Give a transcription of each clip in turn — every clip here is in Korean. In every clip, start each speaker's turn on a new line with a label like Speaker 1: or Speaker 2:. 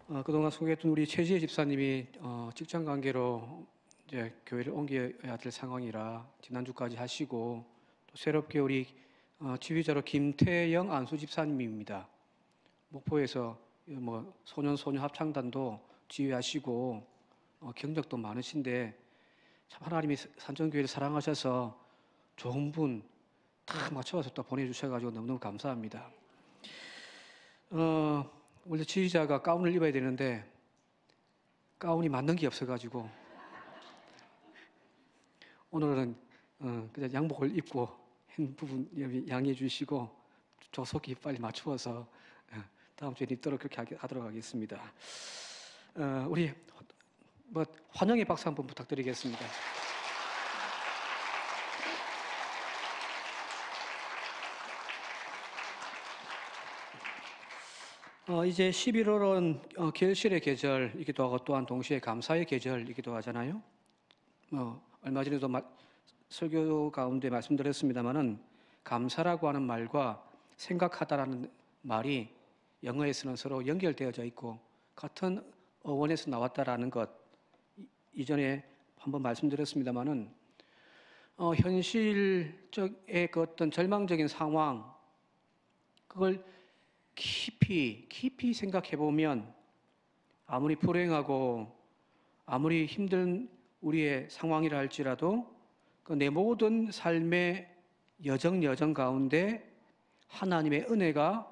Speaker 1: 그동안 소개했던 우리 최지혜 집사님이 직장 관계로 이제 교회를 옮겨야 될 상황이라 지난주까지 하시고, 또 새롭게 우리 지휘자로 김태영 안수 집사님입니다. 목포에서 소년 합창단도 지휘하시고 경력도 많으신데 참 하나님이 산정교회를 사랑하셔서 좋은 분 딱 맞춰서 또 보내주셔가지고 너무너무 감사합니다. 원래 지휘자가 가운을 입어야 되는데 가운이 맞는 게 없어가지고 오늘은 그냥 양복을 입고 한 부분 양해해 주시고 조속히 빨리 맞추어서 다음 주에 입도록 그렇게 하도록 하겠습니다. 우리 환영의 박수 한번 부탁드리겠습니다. 이제 11월은 결실의 계절이기도 하고 또한 동시에 감사의 계절이기도 하잖아요. 얼마 전에도 설교 가운데 말씀드렸습니다마는 감사라고 하는 말과 생각하다라는 말이 영어에서는 서로 연결되어져 있고 같은 어원에서 나왔다라는 것 이전에 한번 말씀드렸습니다마는 현실적의 그 어떤 절망적인 상황 그걸 깊이 생각해 보면 아무리 불행하고 아무리 힘든 우리의 상황이라 할지라도 그 내 모든 삶의 여정 가운데 하나님의 은혜가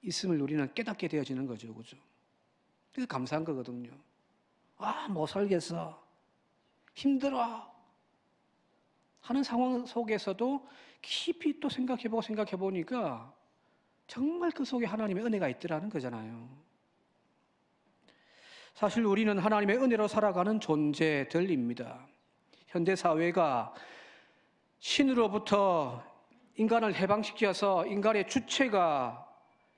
Speaker 1: 있음을 우리는 깨닫게 되어지는 거죠, 그죠? 그게 감사한 거거든요. 못 살겠어, 힘들어 하는 상황 속에서도 깊이 또 생각해 보니까 정말 그 속에 하나님의 은혜가 있더라는 거잖아요. 사실 우리는 하나님의 은혜로 살아가는 존재들입니다. 현대 사회가 신으로부터 인간을 해방시켜서 인간의 주체가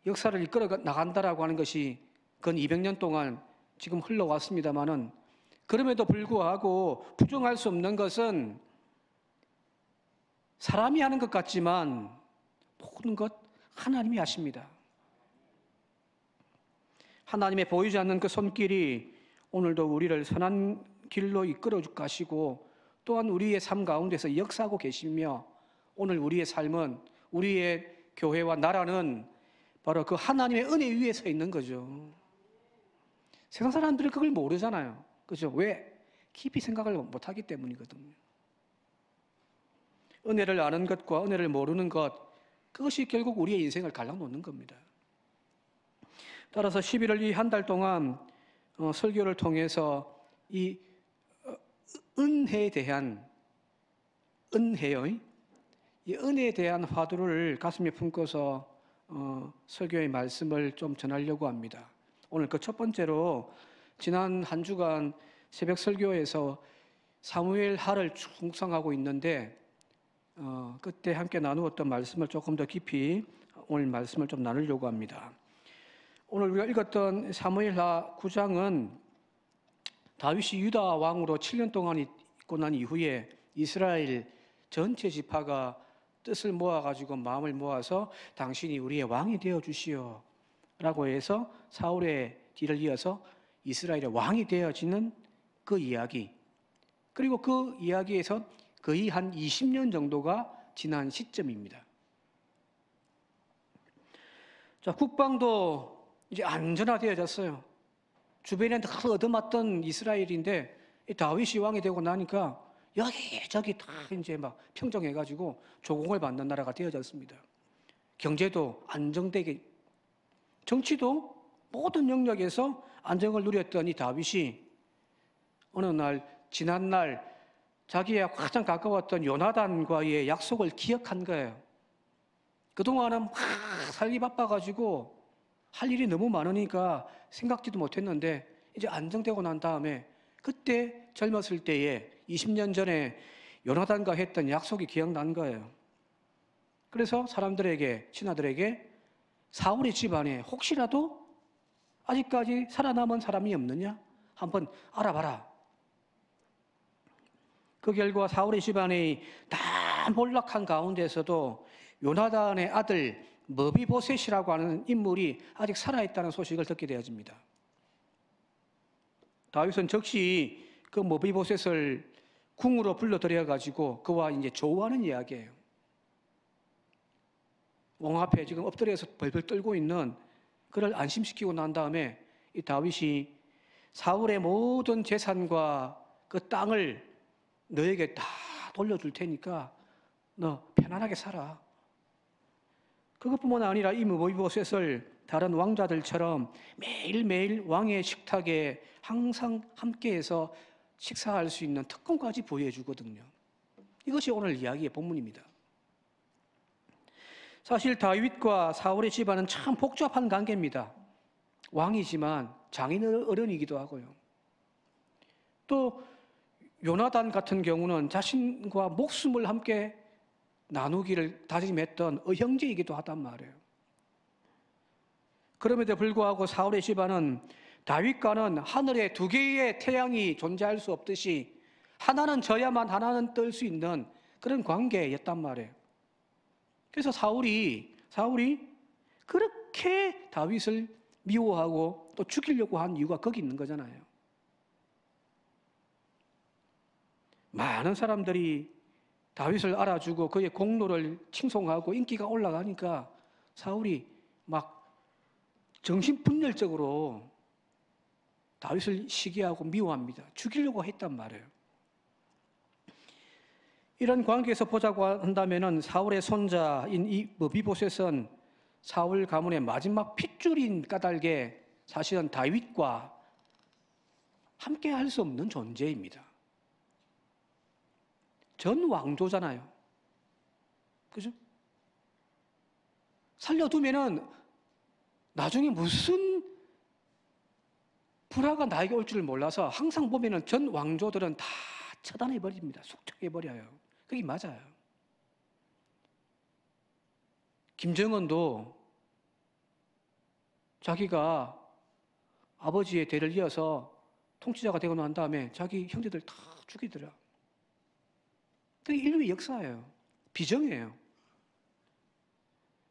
Speaker 1: 역사를 이끌어 나간다라고 하는 것이 근 200년 동안 지금 흘러왔습니다마는 그럼에도 불구하고 부정할 수 없는 것은 사람이 하는 것 같지만 모든 것 하나님이 하십니다. 하나님의 보이지 않는 그 손길이 오늘도 우리를 선한 길로 이끌어 가시고 또한 우리의 삶 가운데서 역사하고 계시며 오늘 우리의 삶은 우리의 교회와 나라는 바로 그 하나님의 은혜 위에 서 있는 거죠. 세상 사람들은 그걸 모르잖아요. 그죠? 왜? 깊이 생각을 못하기 때문이거든요. 은혜를 아는 것과 은혜를 모르는 것 그것이 결국 우리의 인생을 갈라놓는 겁니다. 따라서 11월 이 한 달 동안 설교를 통해서 이 은혜에 대한 이 은혜에 대한 화두를 가슴에 품고서 설교의 말씀을 좀 전하려고 합니다. 오늘 그 첫 번째로 지난 한 주간 새벽 설교에서 사무엘 하를 묵상하고 있는데 그때 함께 나누었던 말씀을 조금 더 깊이 오늘 말씀을 좀 나누려고 합니다. 오늘 우리가 읽었던 사무엘하 9장은 다윗이 유다 왕으로 7년 동안 있고 난 이후에 이스라엘 전체 지파가 뜻을 모아가지고 마음을 모아서 당신이 우리의 왕이 되어 주시오 라고 해서 사울의 뒤를 이어서 이스라엘의 왕이 되어지는 그 이야기, 그리고 그 이야기에서 거의 한 20년 정도가 지난 시점입니다. 자, 국방도 이제 안전화되어졌어요. 주변에 다 얻어맞던 이스라엘인데 다윗이 왕이 되고 나니까 여기저기 다 이제 막 평정해가지고 조공을 받는 나라가 되어졌습니다. 경제도 안정되게, 정치도 모든 영역에서 안정을 누렸던 이 다윗이 어느 날 지난날 자기의 가장 가까웠던 요나단과의 약속을 기억한 거예요. 그동안은 막 살기 바빠가지고 할 일이 너무 많으니까 생각지도 못했는데 이제 안정되고 난 다음에 그때 젊었을 때에 20년 전에 요나단과 했던 약속이 기억난 거예요. 그래서 사람들에게, 신하들에게 사울의 집안에 혹시라도 아직까지 살아남은 사람이 없느냐? 한번 알아봐라. 그 결과 사울의 집안의 다 몰락한 가운데서도 요나단의 아들 머비보셋이라고 하는 인물이 아직 살아있다는 소식을 듣게 되어집니다. 다윗은 즉시 그 머비보셋을 궁으로 불러들여 가지고 그와 이제 조우하는 이야기예요. 왕 앞에 지금 엎드려서 벌벌 떨고 있는 그를 안심시키고 난 다음에 이 다윗이 사울의 모든 재산과 그 땅을 너에게 다 돌려줄 테니까 너 편안하게 살아. 그것뿐만 아니라 이 머비보셋을 다른 왕자들처럼 매일매일 왕의 식탁에 항상 함께해서 식사할 수 있는 특권까지 부여해 주거든요. 이것이 오늘 이야기의 본문입니다. 사실 다윗과 사울의 집안은 참 복잡한 관계입니다. 왕이지만 장인 어른이기도 하고요. 또 요나단 같은 경우는 자신과 목숨을 함께 나누기를 다짐했던 형제이기도 하단 말이에요. 그럼에도 불구하고 사울의 집안은 다윗과는 하늘에 두 개의 태양이 존재할 수 없듯이 하나는 져야만 하나는 뜰 수 있는 그런 관계였단 말이에요. 그래서 사울이 그렇게 다윗을 미워하고 또 죽이려고 한 이유가 거기 있는 거잖아요. 많은 사람들이 다윗을 알아주고 그의 공로를 칭송하고 인기가 올라가니까 사울이 막 정신분열적으로 다윗을 시기하고 미워합니다. 죽이려고 했단 말이에요. 이런 관계에서 보자고 한다면 사울의 손자인 이 머비보셋은 사울 가문의 마지막 핏줄인 까닭에 사실은 다윗과 함께 할 수 없는 존재입니다. 전 왕조잖아요. 그죠? 살려두면은 나중에 무슨 불화가 나에게 올 줄을 몰라서 항상 보면은 전 왕조들은 다 처단해 버립니다. 속촉해 버려요. 그게 맞아요. 김정은도 자기가 아버지의 대를 이어서 통치자가 되고 난 다음에 자기 형제들 다 죽이더라. 그게 인류의 역사예요. 비정이에요.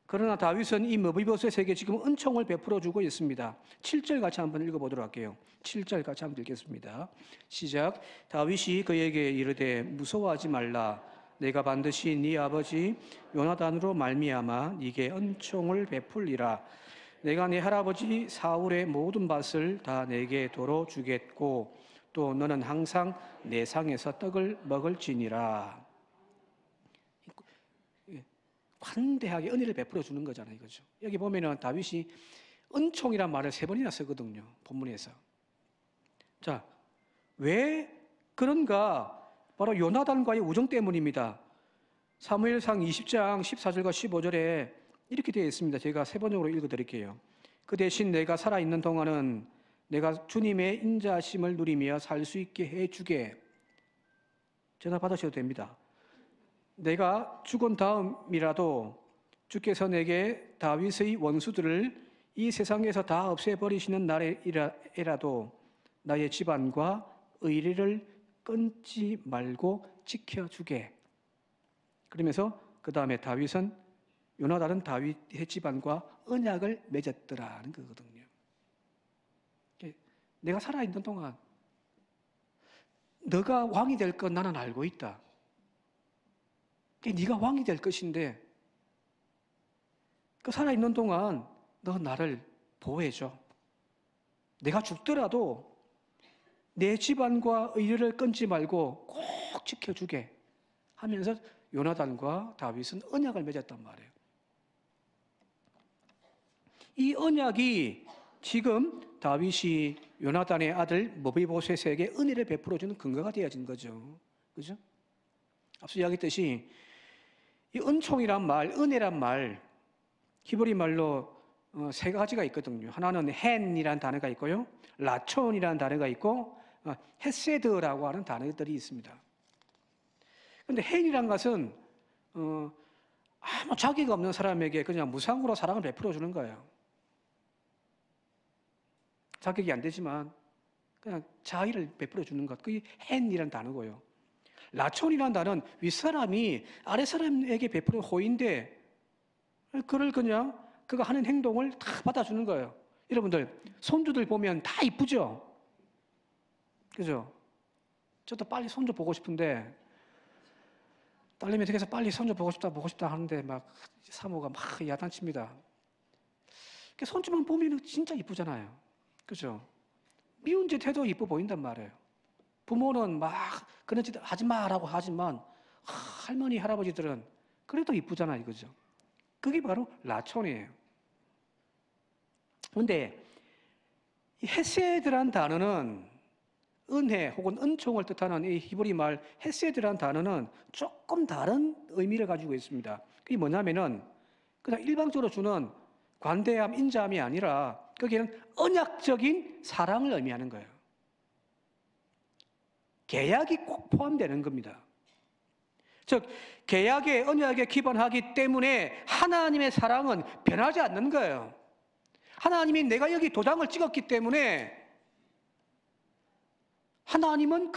Speaker 1: 그러나 다윗은 이 머비보셋에게 지금 은총을 베풀어 주고 있습니다. 7절 같이 한번 읽어보도록 할게요. 7절 같이 한번 읽겠습니다. 시작. 다윗이 그에게 이르되 무서워하지 말라. 내가 반드시 네 아버지 요나단으로 말미암아 네게 은총을 베풀리라. 내가 네 할아버지 사울의 모든 밭을 다 내게 도로 주겠고 또 너는 항상 내 상에서 떡을 먹을지니라. 관대하게 은혜를 베풀어 주는 거잖아요. 이거죠. 여기 보면은 다윗이 은총이란 말을 3번이나 쓰거든요. 본문에서. 자, 왜 그런가? 바로 요나단과의 우정 때문입니다. 사무엘상 20장 14절과 15절에 이렇게 되어 있습니다. 제가 3번으로 읽어드릴게요. 그 대신 내가 살아있는 동안은 내가 주님의 인자하심을 누리며 살 수 있게 해주게. 전화 받으셔도 됩니다. 내가 죽은 다음이라도 주께서 내게 다윗의 원수들을 이 세상에서 다 없애버리시는 날에라도 나의 집안과 의리를 끊지 말고 지켜주게. 그러면서 그 다음에 다윗은 요나단은 다윗의 집안과 언약을 맺었더라는 거거든요. 내가 살아있는 동안 너가 왕이 될 건 나는 알고 있다. 네가 왕이 될 것인데 그 살아있는 동안 너 나를 보호해줘. 내가 죽더라도 내 집안과 의리를 끊지 말고 꼭 지켜주게 하면서 요나단과 다윗은 언약을 맺었단 말이에요. 이 언약이 지금 다윗이 요나단의 아들 머비보셋에게 은혜를 베풀어주는 근거가 되어진 거죠. 그죠? 앞서 이야기했듯이 이 은총이란 말, 은혜란 말, 히브리 말로 3가지가 있거든요. 하나는 헨이라는 단어가 있고요. 라촌이라는 단어가 있고 헤세드라고 하는 단어들이 있습니다. 그런데 헨이란 것은 아무 자기가 없는 사람에게 그냥 무상으로 사랑을 베풀어 주는 거예요. 자격이 안 되지만 그냥 자의를 베풀어 주는 것. 그게 헨이라는 단어고요. 라촌이라는 단어는 윗사람이 아랫사람에게 베푸는 호의인데 그를 그냥 그가 하는 행동을 다 받아주는 거예요. 여러분들 손주들 보면 다 이쁘죠? 그죠? 저도 빨리 손주 보고 싶은데 딸내미 댁에서 빨리 손주 보고 싶다 하는데 막 사모가 막 야단칩니다. 손주만 보면 진짜 이쁘잖아요. 그죠? 미운 짓 해도 이뻐 보인단 말이에요. 부모는 막 그런 짓 하지 마라고 하지만 할머니, 할아버지들은 그래도 이쁘잖아요. 그죠? 그게 바로 라촌이에요. 그런데 이 헤세드란 단어는 은혜 혹은 은총을 뜻하는 이 히브리 말 헤세드란 단어는 조금 다른 의미를 가지고 있습니다. 그게 뭐냐면은 그냥 일방적으로 주는 관대함, 인자함이 아니라 거기에는 언약적인 사랑을 의미하는 거예요. 계약이 꼭 포함되는 겁니다. 즉 계약에 언약에 기반하기 때문에 하나님의 사랑은 변하지 않는 거예요. 하나님이 내가 여기 도장을 찍었기 때문에 하나님은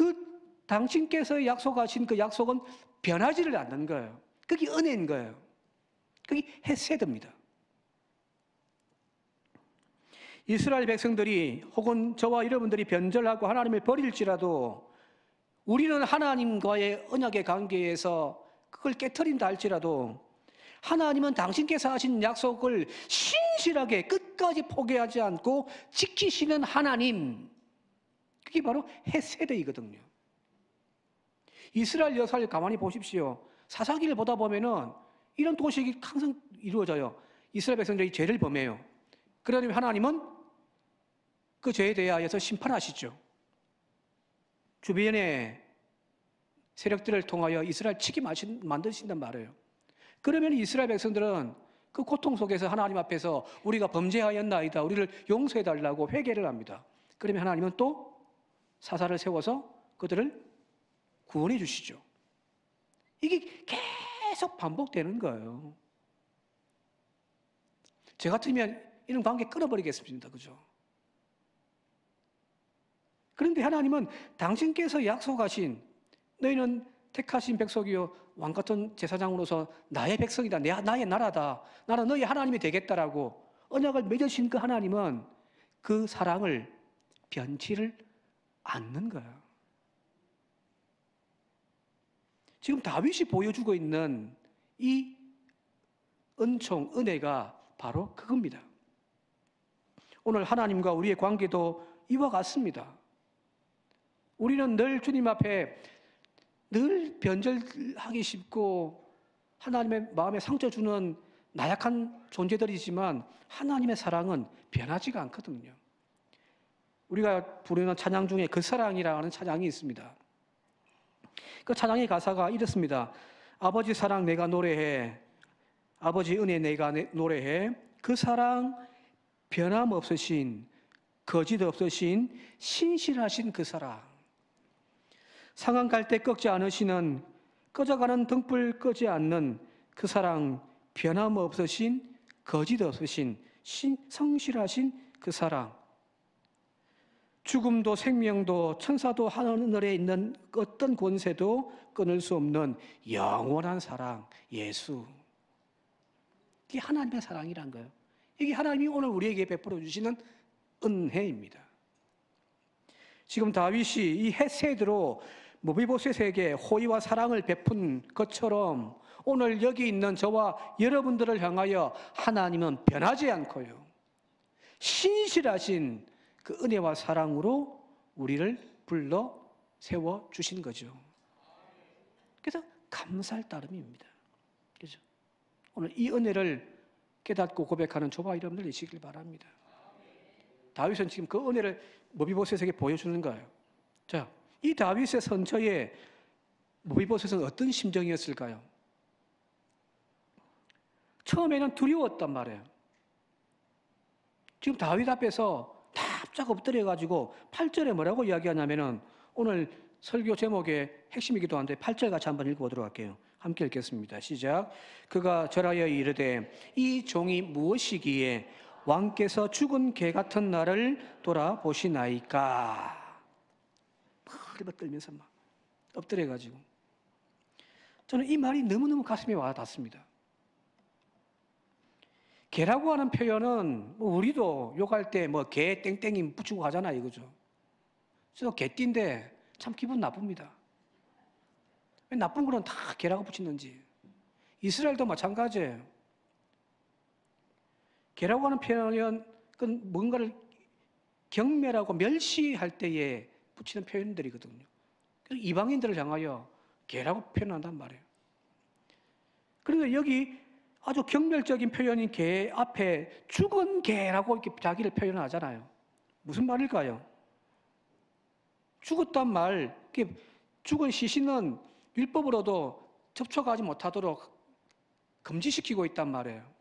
Speaker 1: 당신께서 약속하신 그 약속은 변하지를 않는 거예요. 그게 은혜인 거예요. 그게 헤세드입니다. 이스라엘 백성들이 혹은 저와 여러분들이 변절하고 하나님을 버릴지라도 우리는 하나님과의 언약의 관계에서 그걸 깨트린다 할지라도 하나님은 당신께서 하신 약속을 신실하게 끝까지 포기하지 않고 지키시는 하나님, 그게 바로 헤세드이거든요. 이스라엘 역사를 가만히 보십시오. 사사기를 보다 보면은 이런 도식이 항상 이루어져요. 이스라엘 백성들이 죄를 범해요. 그러면 하나님은 그 죄에 대하여서 심판하시죠. 주변의 세력들을 통하여 이스라엘 치게 만드신단 말이에요. 그러면 이스라엘 백성들은 그 고통 속에서 하나님 앞에서 우리가 범죄하였나이다, 우리를 용서해달라고 회개를 합니다. 그러면 하나님은 또 사사를 세워서 그들을 구원해 주시죠. 이게 계속 반복되는 거예요. 저 같으면 이런 관계 끊어버리겠습니다. 그죠? 그런데 하나님은 당신께서 약속하신 너희는 택하신 백성이요 왕같은 제사장으로서 나의 백성이다, 나의 나라다, 나는 너희 하나님이 되겠다라고 언약을 맺으신 그 하나님은 그 사랑을 변치를 않는 거예요. 지금 다윗이 보여주고 있는 이 은총, 은혜가 바로 그겁니다. 오늘 하나님과 우리의 관계도 이와 같습니다. 우리는 늘 주님 앞에 늘 변절하기 쉽고 하나님의 마음에 상처 주는 나약한 존재들이지만 하나님의 사랑은 변하지가 않거든요. 우리가 부르는 찬양 중에 그 사랑이라는 찬양이 있습니다. 그 찬양의 가사가 이렇습니다. 아버지 사랑 내가 노래해, 아버지 은혜 내가 노래해, 그 사랑 변함없으신, 거짓 없으신, 신실하신 그 사랑. 상한 갈 때 꺾지 않으시는, 꺼져가는 등불 끄지 않는 그 사랑, 변함없으신, 거짓 없으신, 성실하신 그 사랑. 죽음도 생명도 천사도 하늘에 있는 어떤 권세도 끊을 수 없는 영원한 사랑, 예수. 이게 하나님의 사랑이란 거예요. 이게 하나님이 오늘 우리에게 베풀어 주시는 은혜입니다. 지금 다윗이 이 헤세드로 무비보셋에게 호의와 사랑을 베푼 것처럼 오늘 여기 있는 저와 여러분들을 향하여 하나님은 변하지 않고요, 신실하신 그 은혜와 사랑으로 우리를 불러 세워 주신 거죠. 그래서 감사할 따름입니다. 그죠? 오늘 이 은혜를 깨닫고 고백하는 저와 여러분들 되시길 바랍니다. 다윗은 지금 그 은혜를 무비보셋에게 보여주는 거예요. 자, 이 다윗의 선처에 무비보셋은 어떤 심정이었을까요? 처음에는 두려웠단 말이에요. 지금 다윗 앞에서 납작 엎드려가지고 8절에 뭐라고 이야기하냐면은 오늘 설교 제목의 핵심이기도 한데 8절 같이 한번 읽어보도록 할게요. 함께 읽겠습니다. 시작. 그가 절하여 이르되 이 종이 무엇이기에 왕께서 죽은 개 같은 나를 돌아보시나이까. 막 떨면서 막 엎드려가지고. 저는 이 말이 너무너무 가슴에 와닿습니다. 개라고 하는 표현은 우리도 욕할 때 개 땡땡이 붙이고 하잖아요. 그죠? 저 개띠인데 참 기분 나쁩니다. 왜 나쁜 거는 다 개라고 붙이는지. 이스라엘도 마찬가지예요. 개라고 하는 표현은 뭔가를 경멸하고 멸시할 때에 붙이는 표현들이거든요. 그래서 이방인들을 향하여 개라고 표현한단 말이에요. 그런데 여기 아주 경멸적인 표현인 개 앞에 죽은 개라고 이렇게 자기를 표현하잖아요. 무슨 말일까요? 죽었단 말, 죽은 시신은 율법으로도 접촉하지 못하도록 금지시키고 있단 말이에요.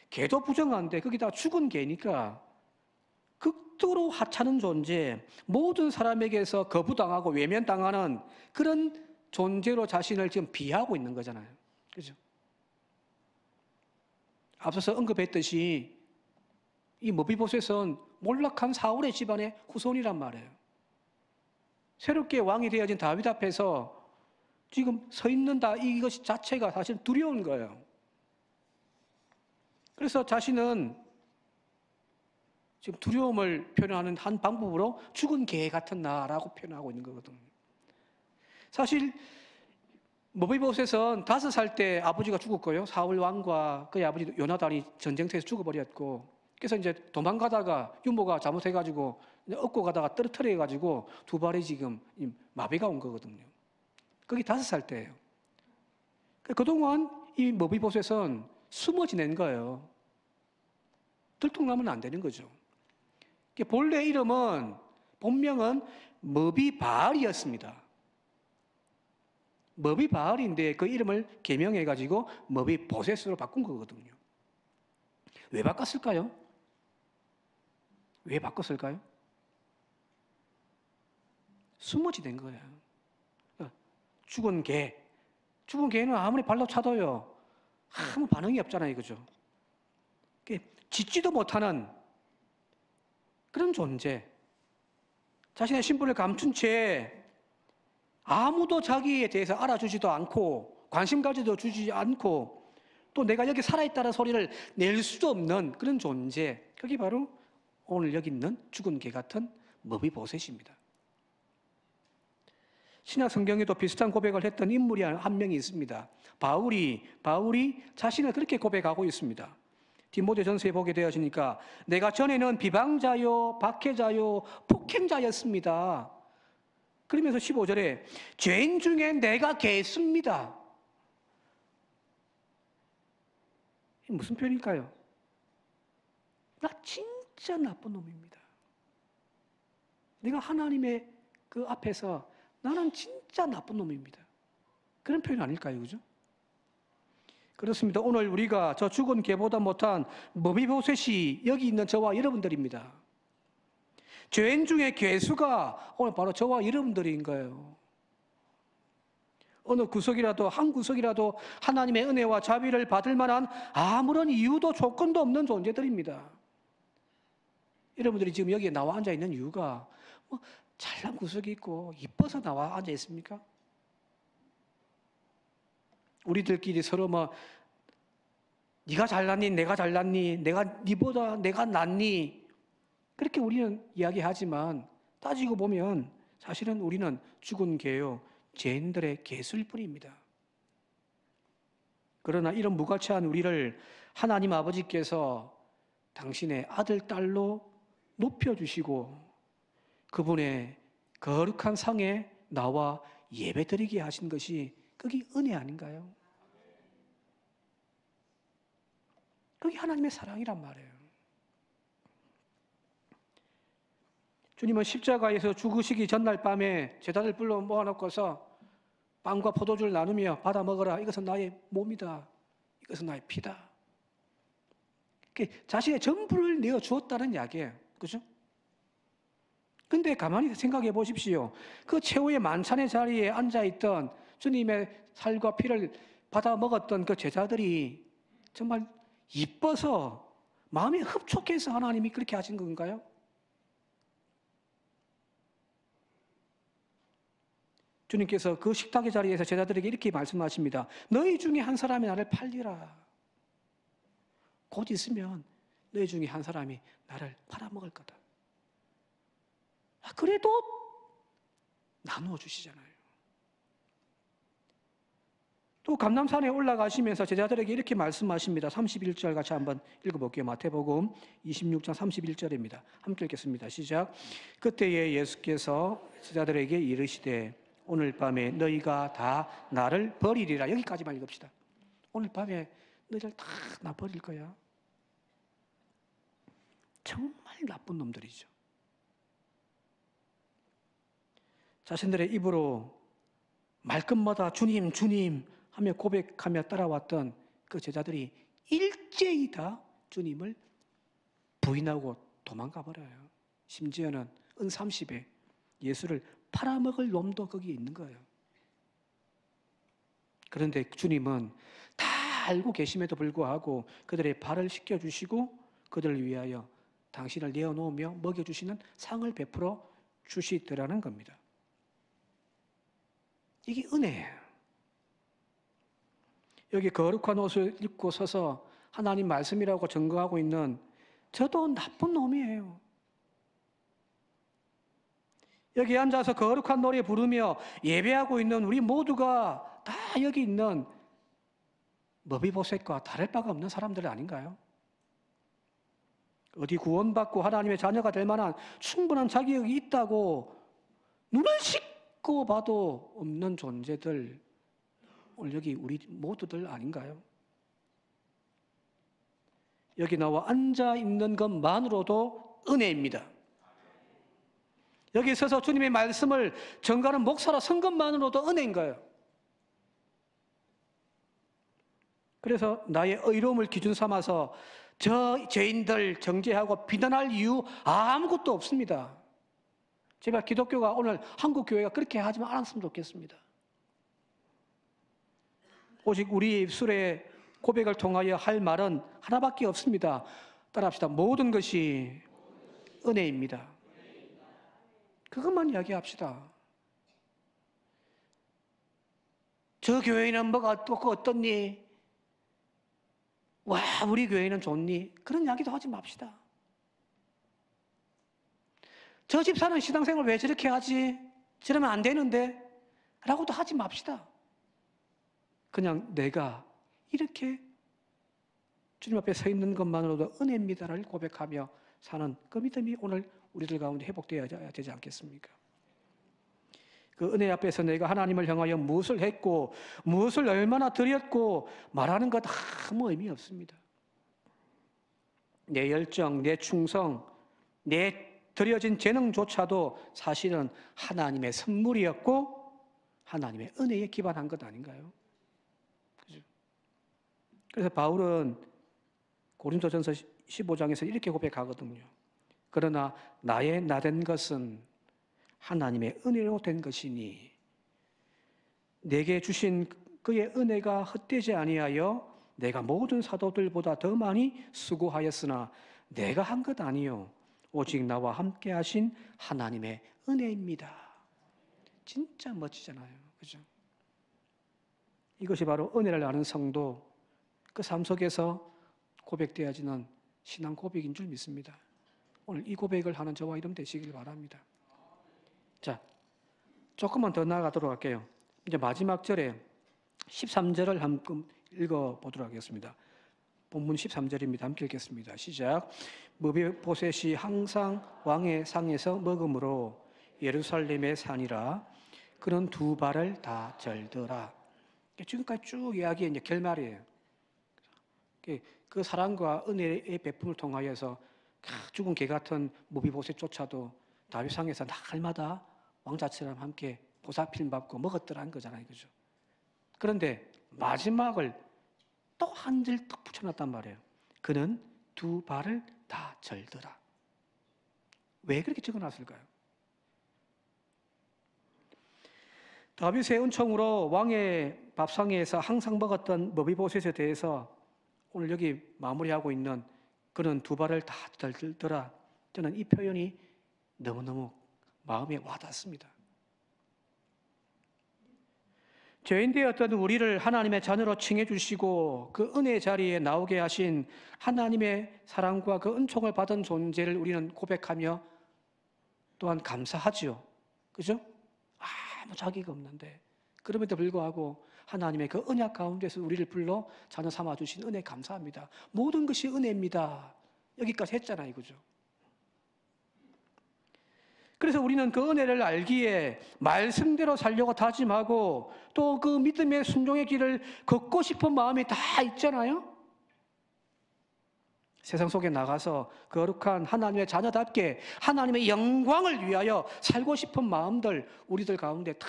Speaker 1: 개도 부정한데 거기다 죽은 개니까 극도로 하찮은 존재, 모든 사람에게서 거부당하고 외면당하는 그런 존재로 자신을 지금 비하하고 있는 거잖아요. 그죠? 앞서서 언급했듯이 이 머비보셋은 몰락한 사울의 집안의 후손이란 말이에요. 새롭게 왕이 되어진 다윗 앞에서 지금 서 있는다 이것 자체가 사실 두려운 거예요. 그래서 자신은 지금 두려움을 표현하는 한 방법으로 죽은 개 같은 나라고 표현하고 있는 거거든요. 사실 머비보셋은 5살 때 아버지가 죽었고요. 사울 왕과 그의 아버지 요나단이 전쟁터에서 죽어버렸고, 그래서 이제 도망가다가 유모가 잘못해가지고 업고 가다가 떨어뜨려가지고 두 발이 지금 마비가 온 거거든요. 그게 5살 때예요. 그동안 이 머비보셋은 숨어 지낸 거예요. 들통나면 안 되는 거죠. 본래 이름은, 본명은 머비바알이었습니다. 머비바알인데 그 이름을 개명해가지고 머비보셋으로 바꾼 거거든요. 왜 바꿨을까요? 왜 바꿨을까요? 숨어 지낸 거예요. 죽은 개. 죽은 개는 아무리 발로 차도요, 아무 반응이 없잖아요. 그죠? 짖지도 못하는 그런 존재. 자신의 신분을 감춘 채 아무도 자기에 대해서 알아주지도 않고 관심 가지도 주지 않고 또 내가 여기 살아있다는 소리를 낼 수도 없는 그런 존재. 그게 바로 오늘 여기 있는 죽은 개 같은 머비보셋입니다. 신약 성경에도 비슷한 고백을 했던 인물이 한 명이 있습니다. 바울이 자신을 그렇게 고백하고 있습니다. 디모데전서에 보게 되어지니까 내가 전에는 비방자요, 박해자요, 폭행자였습니다. 그러면서 15절에 죄인 중에 내가 개수입니다. 무슨 표현일까요? 나 진짜 나쁜 놈입니다. 내가 하나님의 그 앞에서 나는 진짜 나쁜 놈입니다. 그런 표현 아닐까요? 그죠? 그렇습니다. 오늘 우리가 저 죽은 개보다 못한 머비보셋이 여기 있는 저와 여러분들입니다. 죄인 중에 괴수가 오늘 바로 저와 여러분들인 거예요. 어느 구석이라도, 한 구석이라도 하나님의 은혜와 자비를 받을 만한 아무런 이유도 조건도 없는 존재들입니다. 여러분들이 지금 여기에 나와 앉아 있는 이유가 뭐 잘난 구석이 있고 이뻐서 나와 앉아 있습니까? 우리들끼리 서로 뭐 네가 잘났니, 내가 잘났니, 네보다 내가 낫니, 그렇게 우리는 이야기하지만 따지고 보면 사실은 우리는 죽은 개요, 죄인들의 개수일 뿐입니다. 그러나 이런 무가치한 우리를 하나님 아버지께서 당신의 아들, 딸로 높여주시고 그분의 거룩한 상에 나와 예배드리게 하신 것이 그게 은혜 아닌가요? 그게 하나님의 사랑이란 말이에요. 주님은 십자가에서 죽으시기 전날 밤에 제자들 불러 모아놓고서 빵과 포도주를 나누며 받아 먹어라. 이것은 나의 몸이다. 이것은 나의 피다. 자신의 전부를 내어 주었다는 이야기예요. 그죠? 근데 가만히 생각해 보십시오. 그 최후의 만찬의 자리에 앉아있던 주님의 살과 피를 받아 먹었던 그 제자들이 정말 이뻐서 마음이 흡족해서 하나님이 그렇게 하신 건가요? 주님께서 그 식탁의 자리에서 제자들에게 이렇게 말씀하십니다. 너희 중에 한 사람이 나를 팔리라. 곧 있으면 너희 중에 한 사람이 나를 팔아먹을 거다. 그래도 나누어 주시잖아요. 또 감람산에 올라가시면서 제자들에게 이렇게 말씀하십니다. 31절 같이 한번 읽어볼게요. 마태복음 26장 31절입니다. 함께 읽겠습니다. 시작. 그때에 예수께서 제자들에게 이르시되 오늘 밤에 너희가 다 나를 버리리라. 여기까지만 읽읍시다. 오늘 밤에 너희들 다 나 버릴 거야. 정말 나쁜 놈들이죠. 자신들의 입으로 말끝마다 주님, 주님 하며 고백하며 따라왔던 그 제자들이 일제히 다 주님을 부인하고 도망가 버려요. 심지어는 은30에 예수를 팔아먹을 놈도 거기 있는 거예요. 그런데 주님은 다 알고 계심에도 불구하고 그들의 발을 씻겨주시고 그들을 위하여 당신을 내어놓으며 먹여주시는 상을 베풀어 주시더라는 겁니다. 이게 은혜예요. 여기 거룩한 옷을 입고 서서 하나님 말씀이라고 증거하고 있는 저도 나쁜 놈이에요. 여기 앉아서 거룩한 노래 부르며 예배하고 있는 우리 모두가 다 여기 있는 머비보셋과 다를 바가 없는 사람들 아닌가요? 어디 구원받고 하나님의 자녀가 될 만한 충분한 자격이 있다고 눈을 씻고 봐도 없는 존재들, 오늘 여기 우리 모두들 아닌가요? 여기 나와 앉아 있는 것만으로도 은혜입니다. 여기 서서 주님의 말씀을 전가하는 목사로 선 것만으로도 은혜인 거예요. 그래서 나의 의로움을 기준 삼아서 저 죄인들 정죄하고 비난할 이유 아무것도 없습니다. 제발 기독교가 오늘 한국 교회가 그렇게 하지 않았으면 좋겠습니다. 오직 우리 입술의 고백을 통하여 할 말은 하나밖에 없습니다. 따라합시다. 모든 것이 은혜입니다. 그것만 이야기합시다. 저 교회는 뭐가 어떻니? 와, 우리 교회는 좋니? 그런 이야기도 하지 맙시다. 저 집사는 신앙생활 왜 저렇게 하지? 저러면 안 되는데? 라고도 하지 맙시다. 그냥 내가 이렇게 주님 앞에 서 있는 것만으로도 은혜입니다를 고백하며 사는 그 믿음이 오늘 우리들 가운데 회복되어야 되지 않겠습니까? 그 은혜 앞에서 내가 하나님을 향하여 무엇을 했고 무엇을 얼마나 드렸고 말하는 것 아무 의미 없습니다. 내 열정, 내 충성, 내 드려진 재능조차도 사실은 하나님의 선물이었고 하나님의 은혜에 기반한 것 아닌가요? 그죠? 그래서 바울은 고린도전서 15장에서 이렇게 고백하거든요. 그러나 나의 나된 것은 하나님의 은혜로 된 것이니 내게 주신 그의 은혜가 헛되지 아니하여 내가 모든 사도들보다 더 많이 수고하였으나 내가 한 것 아니요 오직 나와 함께 하신 하나님의 은혜입니다. 진짜 멋지잖아요. 그죠? 이것이 바로 은혜를 아는 성도, 그 삶 속에서 고백되어지는 신앙 고백인 줄 믿습니다. 오늘 이 고백을 하는 저와 여러분 되시길 바랍니다. 자, 조금만 더 나아가도록 할게요. 이제 마지막 절에 13절을 한번 읽어보도록 하겠습니다. 본문 13절입니다. 함께 읽겠습니다. 시작. 머비보셋이 항상 왕의 상에서 먹음으로 예루살렘의 산이라 그는 두 발을 다 절더라. 지금까지 쭉 이야기의 이제 결말이에요. 그 사랑과 은혜의 베품을 통하여서 죽은 개 같은 머비보셋조차도 다윗상에서 날마다 왕자처럼 함께 보살핌 받고 먹었더라는 거잖아요. 그죠? 그런데 마지막을 또 한 줄 딱 붙여놨단 말이에요. 그는 두 발을 다 절더라. 왜 그렇게 적어놨을까요? 다윗의 은총으로 왕의 밥상에서 항상 먹었던 머비보셋에 대해서 오늘 여기 마무리하고 있는 그는 두 발을 다 절더라. 저는 이 표현이 너무너무 마음에 와닿습니다. 죄인 되었던 우리를 하나님의 자녀로 칭해 주시고 그 은혜 자리에 나오게 하신 하나님의 사랑과 그 은총을 받은 존재를 우리는 고백하며 또한 감사하지요. 그죠? 아무 자기가 없는데 그럼에도 불구하고 하나님의 그 언약 가운데서 우리를 불러 자녀 삼아 주신 은혜 감사합니다. 모든 것이 은혜입니다. 여기까지 했잖아요. 그죠? 그래서 우리는 그 은혜를 알기에 말씀대로 살려고 다짐하고 또 그 믿음의 순종의 길을 걷고 싶은 마음이 다 있잖아요. 세상 속에 나가서 거룩한 하나님의 자녀답게 하나님의 영광을 위하여 살고 싶은 마음들 우리들 가운데 다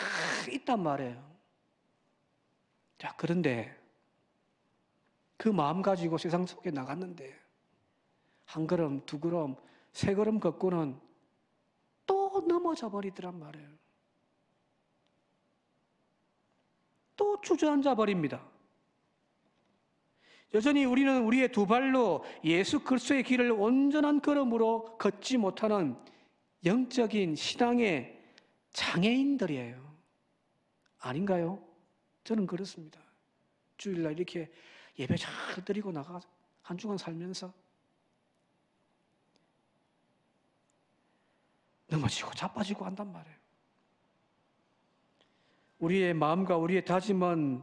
Speaker 1: 있단 말이에요. 자, 그런데 그 마음 가지고 세상 속에 나갔는데 한 걸음, 두 걸음, 세 걸음 걷고는 또 넘어져 버리더란 말이에요. 또 주저앉아 버립니다. 여전히 우리는 우리의 두 발로 예수 그리스도의 길을 온전한 걸음으로 걷지 못하는 영적인 신앙의 장애인들이에요. 아닌가요? 저는 그렇습니다. 주일날 이렇게 예배 잘 드리고 나가 한 주간 살면서 넘어지고 자빠지고 한단 말이에요. 우리의 마음과 우리의 다짐은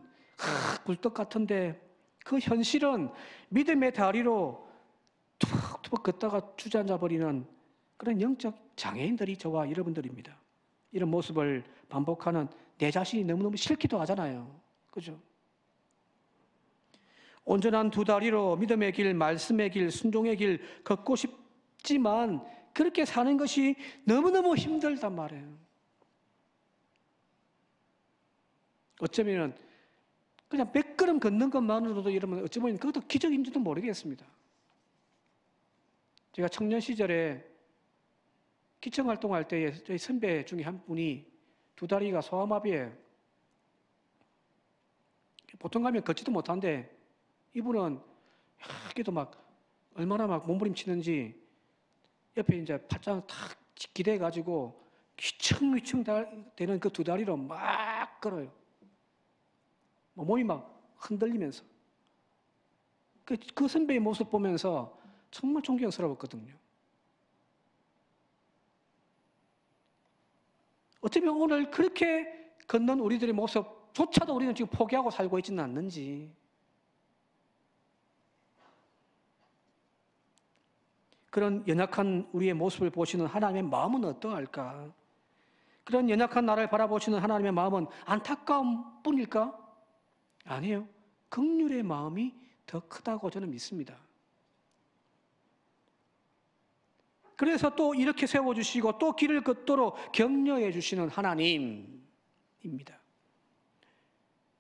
Speaker 1: 굴떡 같은데 그 현실은 믿음의 다리로 툭툭 걷다가 주저앉아 버리는 그런 영적 장애인들이 저와 여러분들입니다. 이런 모습을 반복하는 내 자신이 너무너무 싫기도 하잖아요. 그죠? 온전한 두 다리로 믿음의 길, 말씀의 길, 순종의 길 걷고 싶지만 그렇게 사는 것이 너무너무 힘들단 말이에요. 어쩌면 그냥 몇 걸음 걷는 것만으로도 이러면 어쩌면 그것도 기적인지도 모르겠습니다. 제가 청년 시절에 기청 활동할 때에 저희 선배 중에 한 분이 두 다리가 소아마비에 보통 가면 걷지도 못한데 이분은 이렇게도 막 얼마나 막 몸부림치는지 옆에 이제 팔짱 탁 기대가지고 휘청휘청 되는 그 두 다리로 막 걸어요. 몸이 막 흔들리면서. 그 선배의 모습 보면서 정말 존경스러웠거든요. 어쩌면 오늘 그렇게 걷는 우리들의 모습조차도 우리는 지금 포기하고 살고 있지는 않는지. 그런 연약한 우리의 모습을 보시는 하나님의 마음은 어떠할까? 그런 연약한 나를 바라보시는 하나님의 마음은 안타까움 뿐일까? 아니에요. 긍휼의 마음이 더 크다고 저는 믿습니다. 그래서 또 이렇게 세워주시고 또 길을 걷도록 격려해 주시는 하나님입니다.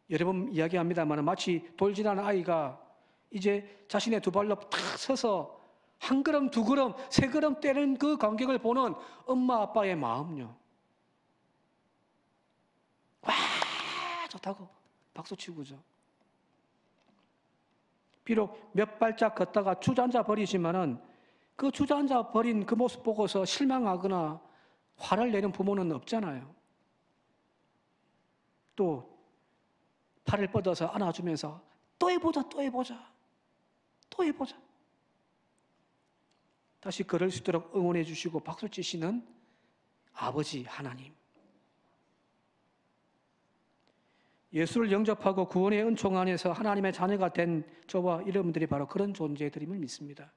Speaker 1: 여러 번 이야기합니다만 마치 돌진하는 아이가 이제 자신의 두 발로 탁 서서 한 걸음, 두 걸음, 세 걸음 떼는 그 광경을 보는 엄마, 아빠의 마음요. 와, 좋다고 박수치고 그죠. 비록 몇 발짝 걷다가 주저앉아 버리지만은 그 주저앉아 버린 그 모습 보고서 실망하거나 화를 내는 부모는 없잖아요. 또 팔을 뻗어서 안아주면서 또 해보자, 또 해보자, 또 해보자. 다시 걸을 수 있도록 응원해 주시고 박수 치시는 아버지 하나님. 예수를 영접하고 구원의 은총 안에서 하나님의 자녀가 된 저와 여러분들이 바로 그런 존재들임을 믿습니다.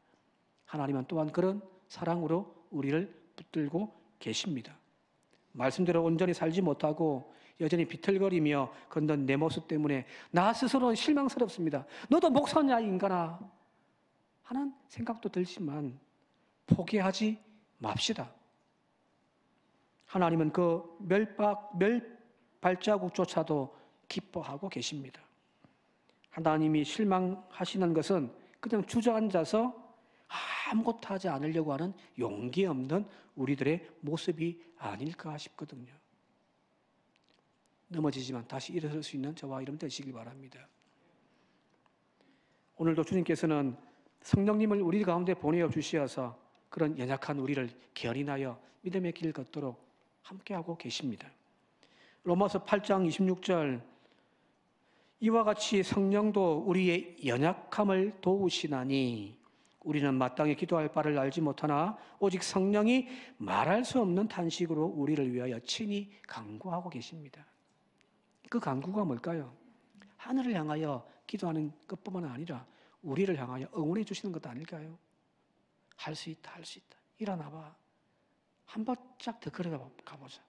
Speaker 1: 하나님은 또한 그런 사랑으로 우리를 붙들고 계십니다. 말씀대로 온전히 살지 못하고 여전히 비틀거리며 걷는 내 모습 때문에 나 스스로는 실망스럽습니다. 너도 목사냐 인간아 하는 생각도 들지만 포기하지 맙시다. 하나님은 그 발자국조차도 기뻐하고 계십니다. 하나님이 실망하시는 것은 그냥 주저앉아서 아무것도 하지 않으려고 하는 용기 없는 우리들의 모습이 아닐까 싶거든요. 넘어지지만 다시 일어설 수 있는 저와 여러분 되시길 바랍니다. 오늘도 주님께서는 성령님을 우리 가운데 보내어 주시어서 그런 연약한 우리를 견인하여 믿음의 길 걷도록 함께하고 계십니다. 로마서 8장 26절 이와 같이 성령도 우리의 연약함을 도우시나니 우리는 마땅히 기도할 바를 알지 못하나 오직 성령이 말할 수 없는 탄식으로 우리를 위하여 친히 간구하고 계십니다. 그 간구가 뭘까요? 하늘을 향하여 기도하는 것뿐만 아니라 우리를 향하여 응원해 주시는 것도 아닐까요? 할 수 있다, 할 수 있다. 일어나봐. 한 발짝 더 걸어가 보자.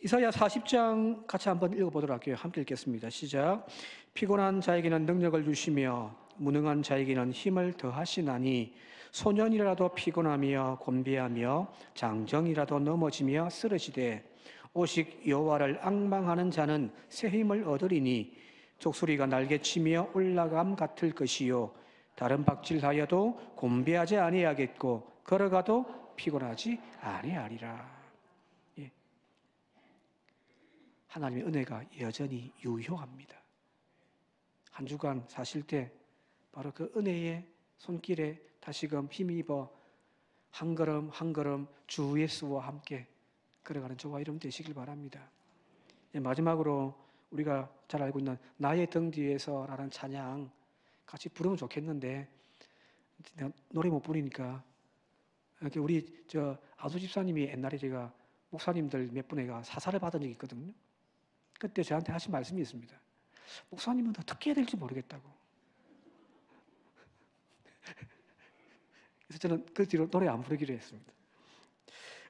Speaker 1: 이사야 40장 같이 한번 읽어보도록 할게요. 함께 읽겠습니다. 시작. 피곤한 자에게는 능력을 주시며 무능한 자에게는 힘을 더하시나니 소년이라도 피곤하며 곤비하며 장정이라도 넘어지며 쓰러지되 오직 여호와를 앙망하는 자는 새 힘을 얻으리니 독수리가 날개치며 올라감 같을 것이요 다른 박질하여도 곤비하지 아니하겠고 걸어가도 피곤하지 아니하리라. 예. 하나님의 은혜가 여전히 유효합니다. 한 주간 사실 때 바로 그 은혜의 손길에 다시금 힘입어 한 걸음 한 걸음 주 예수와 함께 걸어가는 저와 여러분 되시길 바랍니다. 마지막으로 우리가 잘 알고 있는 나의 등 뒤에서 라는 찬양 같이 부르면 좋겠는데 노래 못 부르니까 우리 아두 집사님이 옛날에 제가 목사님들 몇 분에게 사사를 받은 적이 있거든요. 그때 저한테 하신 말씀이 있습니다. 목사님은 어떻게 해야 될지 모르겠다고. 그래서 저는 그 뒤로 노래 안 부르기로 했습니다.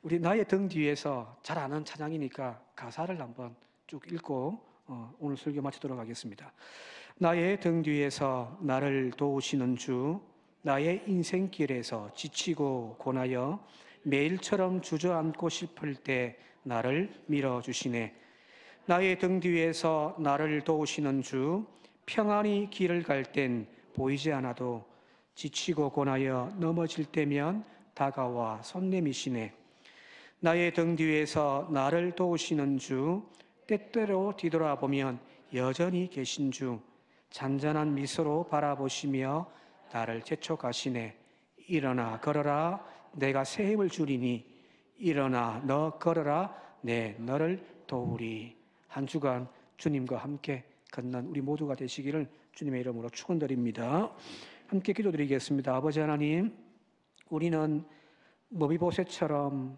Speaker 1: 우리 나의 등 뒤에서 잘 아는 찬양이니까 가사를 한번 쭉 읽고 오늘 설교 마치도록 하겠습니다. 나의 등 뒤에서 나를 도우시는 주, 나의 인생길에서 지치고 고나여 매일처럼 주저앉고 싶을 때 나를 밀어주시네. 나의 등 뒤에서 나를 도우시는 주, 평안히 길을 갈 땐 보이지 않아도 지치고 고나여 넘어질 때면 다가와 손 내미시네. 나의 등 뒤에서 나를 도우시는 주, 때때로 뒤돌아보면 여전히 계신 주, 잔잔한 미소로 바라보시며 나를 재촉하시네. 일어나 걸어라, 내가 새 힘을 주리니. 일어나 너 걸어라, 내 너를 도우리. 한 주간 주님과 함께 걷는 우리 모두가 되시기를 주님의 이름으로 축원드립니다. 함께 기도드리겠습니다. 아버지 하나님, 우리는 머비보셋처럼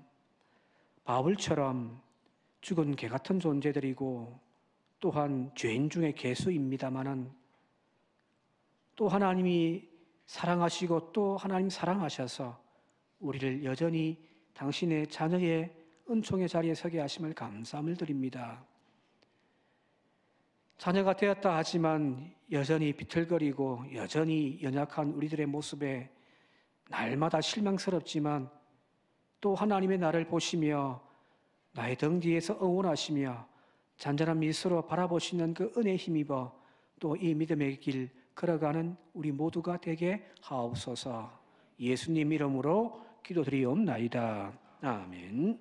Speaker 1: 바울처럼 죽은 개 같은 존재들이고 또한 죄인 중에 개수입니다마는 또 하나님이 사랑하시고 또 하나님 사랑하셔서 우리를 여전히 당신의 자녀의 은총의 자리에 서게 하심을 감사함을 드립니다. 자녀가 되었다 하지만 여전히 비틀거리고 여전히 연약한 우리들의 모습에 날마다 실망스럽지만 또 하나님의 나를 보시며 나의 등 뒤에서 응원하시며 잔잔한 미소로 바라보시는 그 은혜에 힘입어 또 이 믿음의 길 걸어가는 우리 모두가 되게 하옵소서. 예수님 이름으로 기도드리옵나이다. 아멘.